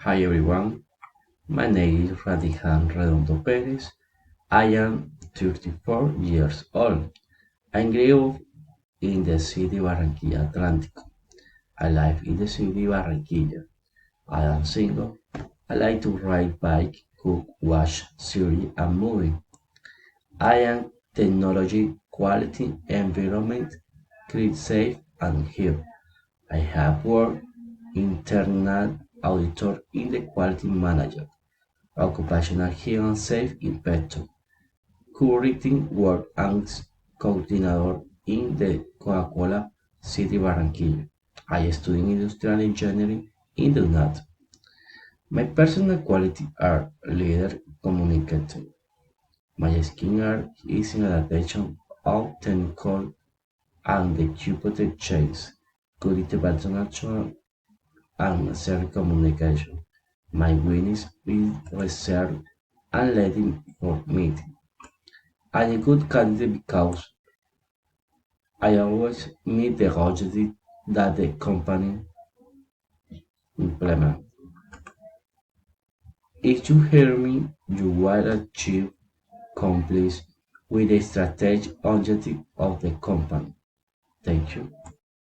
Hi everyone, my name is Radihan Redondo Perez. I am 34 years old. I grew up in the city Barranquilla Atlántico. I live in the city Barranquilla. I am single. I like to ride bike, cook, watch series and movie. I am technology, quality, environment, create safe and here. I have worked internal auditor in the quality manager. Occupational health and safety inspector, currently work as coordinator in the Coca-Cola City Barranquilla. I study industrial engineering in the UNAT. My personal qualities are leader, communicator. My skill are easy adaptation of technical and executive change, good international and shared communication. My weakness is reserve and letting for meeting. I'm a good candidate because I always meet the objective that the company implement. If you hear me, you will achieve complete with the strategic objective of the company. Thank you.